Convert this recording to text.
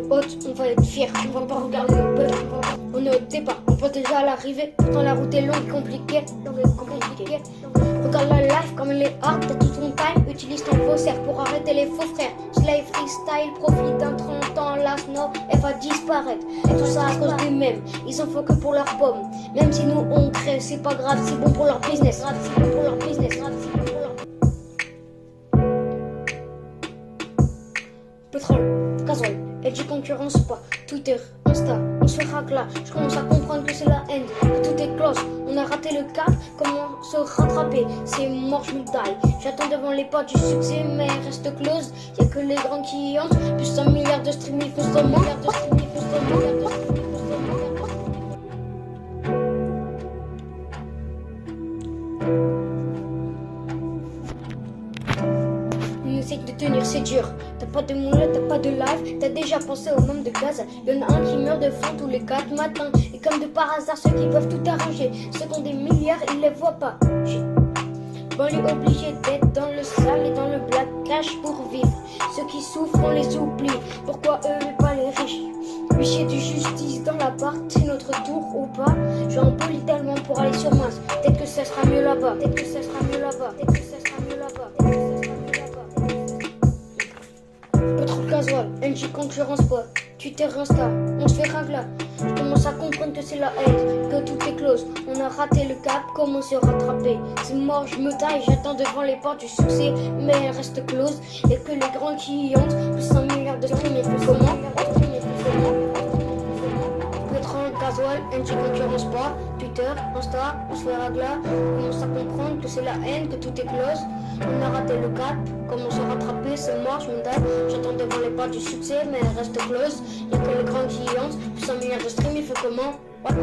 haute, on va être fiers, on va pas regarder nos peurs. On est au départ, on pense déjà à l'arrivée. Pourtant la route est longue et compliquée. Regarde la life comme elle est hard, t'as tout ton time. Utilise ton faussaire pour arrêter les faux frères. Slave freestyle, profite d'un 30 ans, la snow, elle va disparaître. Et tout ça à cause des mêmes, ils en font que pour leurs pommes. Même si nous on crée, c'est pas grave, c'est bon pour leur business. C'est bon pour leur business. Pétrole, gasoil, LG concurrence pas, Twitter, Insta, on se fait racla. Je commence à comprendre que c'est la haine, que tout est close. On a raté le cap, comment se rattraper? C'est mort, je me taille. J'attends devant les portes du succès, mais reste close. Y'a que les grands qui y entrent, plus 1 milliard de streams, il faut seulement. On essaye de tenir, c'est dur. T'as pas de moulin, t'as pas de live. T'as déjà pensé au nombre de gaz. Y'en a un qui meurt de faim tous les 4 matins. Et comme de par hasard, ceux qui peuvent tout arranger, ceux qui ont des milliards, ils les voient pas. Banlieue obligée d'être dans le sale et dans le black cash pour vivre. Ceux qui souffrent, on les oublie. Pourquoi eux mais pas les riches? Huissier de justice dans la part, c'est notre tour ou pas? Je empolie tellement pour aller sur Mars. Peut-être que ça sera mieux là-bas. Peut-être que ça sera mieux là-bas. Peut-être que ça sera mieux là-bas. Peut-être que ça sera mieux là-bas. Pétrole, gasoil, NG concurrence pas. Twitter, Insta, on se fait ringla. Je commence à comprendre que c'est la haine, que tout est close. On a raté le cap, comment se rattraper? C'est mort, je me taille, j'attends devant les portes du succès, mais elle reste close. Y'a que les grands qui y entrent, plus 1 milliard de streams, et plus comment? Pétrole, gasoil, NG concurrence pas. Twitter, Insta, on se fait ragla. On commence à comprendre que c'est la haine, que tout est close. On a raté le cap, comment se rattraper? C'est mort, je me taille, j'attends devant les portes du succès, mais elle reste close. Y'a que les grands qui y entrent, plus 1 milliard de streams, il faut comment? What?